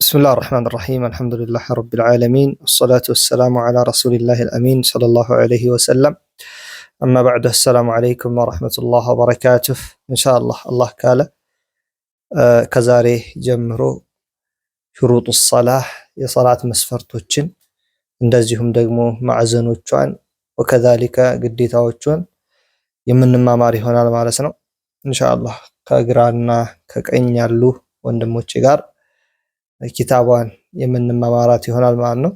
بسم الله الرحمن الرحيم الحمد لله رب العالمين والصلاة والسلام على رسول الله الأمين صلى الله عليه وسلم أما بعد السلام عليكم ورحمة الله وبركاته إن شاء الله كاله كزاري جمرو شروط الصلاة የሰላት መስፈርቶችን እንደዚሁም ደግሞ ማዕዘኖቿን ወከዛሊከ ግዴታዎቿን የምንማማር ይሆናል ማለት ነው ኢንሻአላህ ከግራና ከቀኝ ያሉ ወንድሞቼ ጋር ኪታቧን የምንማማራት ይሆናል ማለት ነው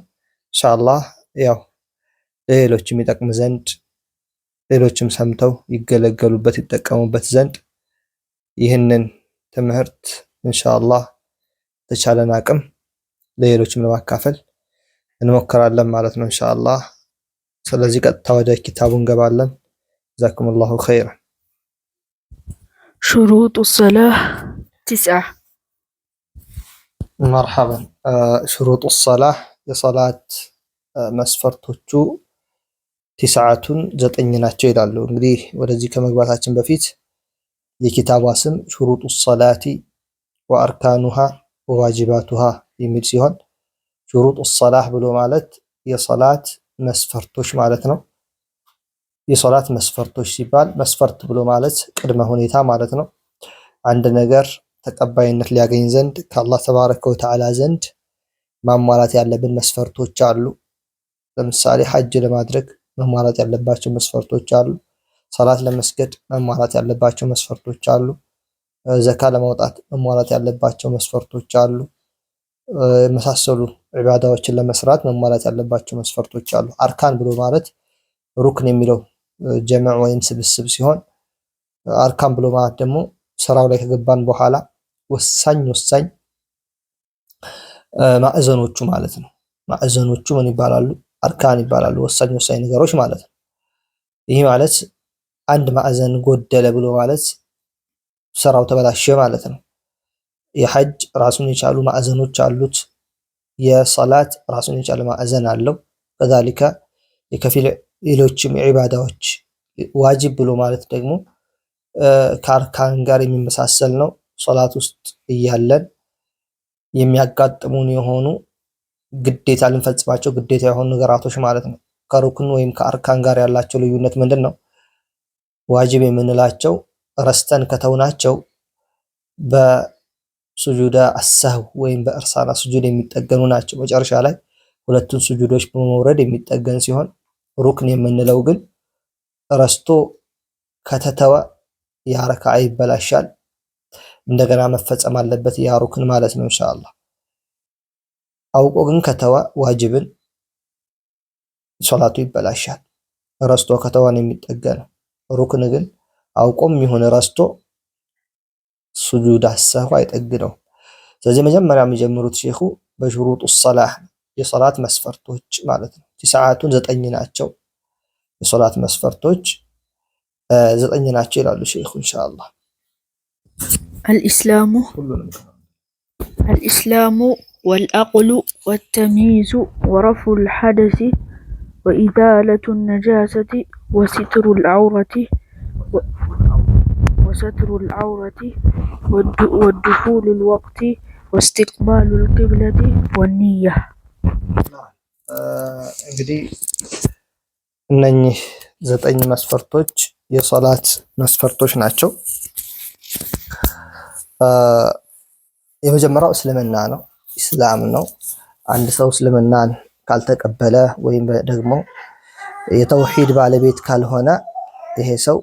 ኢንሻአላህ ያው ሌሎችም ይጠቅም ዘንድ ሌሎችም ሰምተው ይገለገሉበት ይጠቀሙበት ዘንድ ይህንን ትምህርት ኢንሻአላህ ተቻለን አቅም ለሌሎችም ለማካፈል እንሞክራለን ማለት ነው ኢንሻአላህ ስለዚህ ቀጥታ ወደ ኪታቡ እንገባለን ጀዛኩሙላሁ ኸይራን شروط الصلاة 9 مرحبا شروط الصلاة የሶላት መስፈርቶቹ تسعة ዘጠኝ ናቸው ይላሉ እንግዲህ ወደዚህ ከመግባታችን በፊት የኪታቧ ስም شروط الصلاة وأركانها وواجباتها የሚል ሲሆን شروط الصلاة ብሎ ማለት የሶላት መስፈርቶች ማለት ነው የሶላት መስፈርቶች ሲባል መስፈርት ብሎ ማለት ቅድመ ሁኔታ ማለት ነው አንድ ነገር ተቀባይነት ሊያገኝ ዘንድ ከአላህ ተባረከ ወተዓላ ዘንድ ማሟላት ያለብን መስፈርቶች አሉ ለምሳሌ ሐጅ ለማድረግ ማሟላት ያለባቸው መስፈርቶች አሉ ሰላት ለመስገድ ማሟላት ያለባቸው መስፈርቶች አሉ ዘካ ለማውጣት ማሟላት ያለባቸው መስፈርቶች አሉ መሳሰሉ ዒባዳዎችን ለመስራት ማሟላት ያለባቸው መስፈርቶች አሉ አርካን ብሎ ማለት ሩክን የሚለው ጀመዕ ወይም ስብስብ ሲሆን አርካን ብሎ ማለት ደግሞ ስራው ላይ ከገባን በኋላ ወሳኝ ማዕዘኖቹ ማለት ነው ማዕዘኖቹ ምን ይባላሉ አርካን ይባላሉ ወሳኝ ነገሮች ማለት ነው ይሄ ማለት አንድ ማዕዘን ጎደለ ብሎ ማለት ስራው ተበላሸ ማለት ነው የሐጅ ራሱን የቻሉ ማዕዘኖች አሉት የሶላት ራሱን የቻለ ማዕዘን አለው ከዛሊካ የከፊል ሌሎችም ዒባዳዎች ዋጅብ ብሎ ማለት ደግሞ ከአርካን ጋር የሚመሳሰል ነው ሶላት ውስጥ እያለን የሚያጋጥሙን የሆኑ ግዴታ ልንፈጽማቸው ግዴታ የሆኑ ነገራቶች ማለት ነው ከሩክን ወይም ከአርካን ጋር ያላቸው ልዩነት ምንድነው ዋጅብ የምንላቸው ረስተን ከተውናቸው በሱጁዳ አሰህው ወይም በእርሳና ሱጁድ የሚጠገኑ ናቸው መጨረሻ ላይ ሁለቱን ሱጁዶች በመውረድ የሚጠገን ሲሆን ሩክን የምንለው ግን ረስቶ ከተተወ ያ ረክዓ ይበላሻል እንደገና መፈጸም አለበት ያ ሩክን ማለት ነው ኢንሻአላህ አውቆ ግን ከተወ ዋጅብን ሶላቱ ይበላሻል ረስቶ ከተወን የሚጠገነው ሩክን ግን አውቆም ይሁን ረስቶ ሱጁድ አሰህው አይጠግነው ስለዚህ መጀመሪያ የሚጀምሩት ሼኹ በሹሩጡ الصلاة የሶላት መስፈርቶች ማለት ነው تسعة ዘጠኝ ናቸው የሶላት መስፈርቶች ዘጠኝ ናቸው ይላሉ ሼኹ ኢንሻአላህ الإسلام والعقل والتمييز ورفع الحدث وإزالة النجاسة وستر العورة والدخول الوقت واستقبال القبلة والنية እንግዲህ እነኚህ ዘጠኝ መስፈርቶች የሶላት መስፈርቶች ናቸው የመጀመሪያው እስልምና ነው ኢስላም ነው አንድ ሰው እስልምናን ካልተቀበለ ወይም ደግሞ የተውሂድ ባለቤት ካልሆነ ይሄ ሰው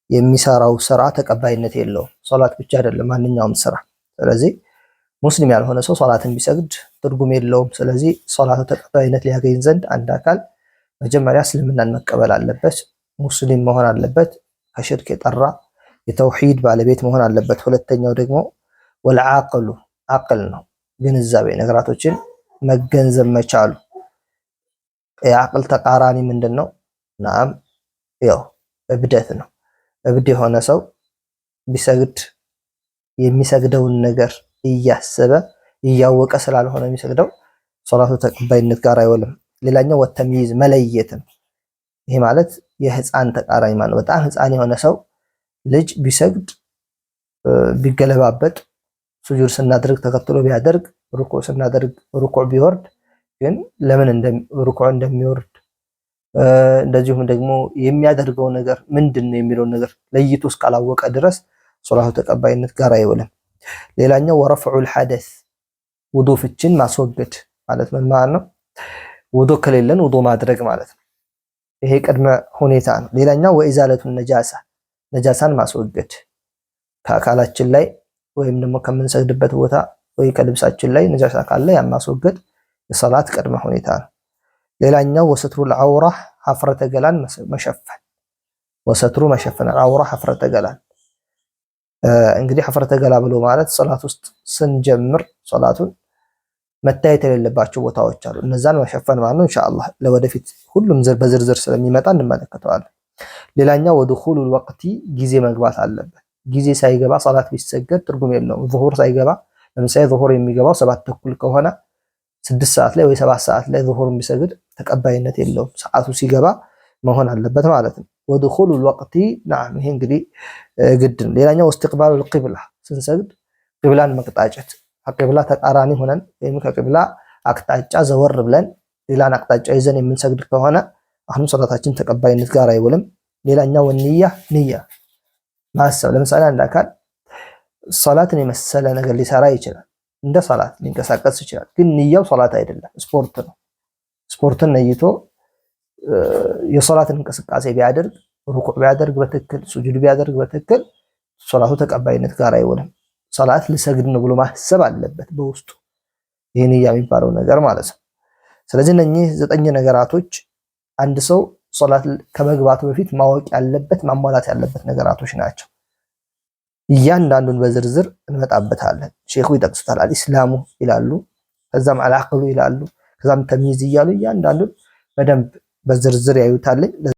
የሚሰራው ስራ ተቀባይነት የለውም ሶላት ብቻ አይደለም ማንኛውም ስራ ስለዚህ ሙስሊም ያልሆነ ሰው ሶላትን ቢሰግድ ትርጉም የለውም ስለዚህ ሶላቱ ተቀባይነት ሊያገኝ ዘንድ አንድ አካል መጀመሪያ እስልምናን መቀበል አለበት ሙስሊም መሆን አለበት ከሽርክ የጠራ የተውሂድ ባለቤት መሆን አለበት ሁለተኛው ደግሞ ወልዓቅሉ አቅል ነው ግንዛቤ ነገራቶችን መገንዘብ መቻሉ የአቅል ተቃራኒ ምንድነው ናም ያው እብደት ነው እብድ የሆነ ሰው ቢሰግድ የሚሰግደውን ነገር እያሰበ እያወቀ ስላልሆነ የሚሰግደው ሶላቱ ተቀባይነት ጋር አይወልም ሌላኛው ወተሚዝ መለየትም ይሄ ማለት የህፃን ተቃራኒ ማለት በጣም ህፃን የሆነ ሰው ልጅ ቢሰግድ ቢገለባበጥ ሱጁድ ስናደርግ ተከትሎ ቢያደርግ፣ ሩኩዕ ስናደርግ ሩኩዕ ቢወርድ ግን ለምን ሩኩዕ እንደሚወርድ እንደዚሁም ደግሞ የሚያደርገው ነገር ምንድን ነው የሚለውን ነገር ለይቶ እስካላወቀ ድረስ ሶላቱ ተቀባይነት ጋር አይውልም። ሌላኛው ወረፍዑል ሐደስ ውዱ ፍችን ማስወገድ ማለት ምን ማለት ነው? ውዱ ከሌለን ውዱ ማድረግ ማለት ነው። ይሄ ቅድመ ሁኔታ ነው። ሌላኛው ወኢዛለቱን ነጃሳን ማስወገድ ከአካላችን ላይ ወይም ደግሞ ከምንሰግድበት ቦታ ወይ ከልብሳችን ላይ ነጃሳ ካለ ያን ማስወገድ የሶላት ቅድመ ሁኔታ ነው። ሌላኛው ወሰትሩል ዐውራ ሀፍረተ ገላን መሸፈን። ወሰትሩ መሸፈን ዐውራ ሀፍረተ ገላን እንግዲህ ሀፍረተ ገላ ብሎ ማለት ሶላት ውስጥ ስንጀምር ሶላቱን መታየት የሌለባቸው ቦታዎች አሉ። እነዛን መሸፈን ማለት ነው። ኢንሻአላህ ለወደፊት ሁሉም በዝርዝር ስለሚመጣ እንመለከተዋለን። ሌላኛው ወድኹሉል ወቅቲ ጊዜ መግባት አለበት። ጊዜ ሳይገባ ሶላት ቢሰገድ ትርጉም የለውም። ዙሁር ሳይገባ ለምሳሌ ዙሁር የሚገባው 7 ተኩል ከሆነ 6 ሰዓት ላይ ወይ 7 ሰዓት ላይ ዙሁር የሚሰግድ ተቀባይነት የለውም። ሰዓቱ ሲገባ መሆን አለበት ማለት ነው። ወድኹሉል ወቅቲ ነዓም፣ ይሄ እንግዲህ ግድ ነው። ሌላኛው ወስቲቅባሉል ቂብላ ስንሰግድ ቂብላን መቅጣጨት፣ ከቂብላ ተቃራኒ ሆነን ወይም ከቂብላ አቅጣጫ ዘወር ብለን ሌላን አቅጣጫ ይዘን የምንሰግድ ከሆነ አሁን ሶላታችን ተቀባይነት ጋር አይውልም። ሌላኛው ንያ ማሰብ። ለምሳሌ አንድ አካል ሶላትን የመሰለ ነገር ሊሰራ ይችላል፣ እንደ ሶላት ሊንቀሳቀስ ይችላል፣ ግን ንያው ሶላት አይደለም፣ ስፖርት ነው። ስፖርትን ነይቶ የሶላትን እንቅስቃሴ ቢያደርግ፣ ሩኩዕ ቢያደርግ በትክክል ሱጁድ ቢያደርግ በትክክል ሶላቱ ተቀባይነት ጋር አይውልም። ሶላት ልሰግድ ነው ብሎ ማሰብ አለበት በውስጡ፣ ይሄ ንያ የሚባለው ነገር ማለት ነው። ስለዚህ እነኚህ 9 ነገራቶች አንድ ሰው ሶላት ከመግባቱ በፊት ማወቅ ያለበት ማሟላት ያለበት ነገራቶች ናቸው። እያንዳንዱን በዝርዝር እንመጣበታለን። ሼኹ ይጠቅሱታል። አልኢስላሙ ይላሉ፣ ከዛም አልዓቅሉ ይላሉ፣ ከዛም ተምይዝ እያሉ እያንዳንዱን በደንብ በዝርዝር ያዩታል።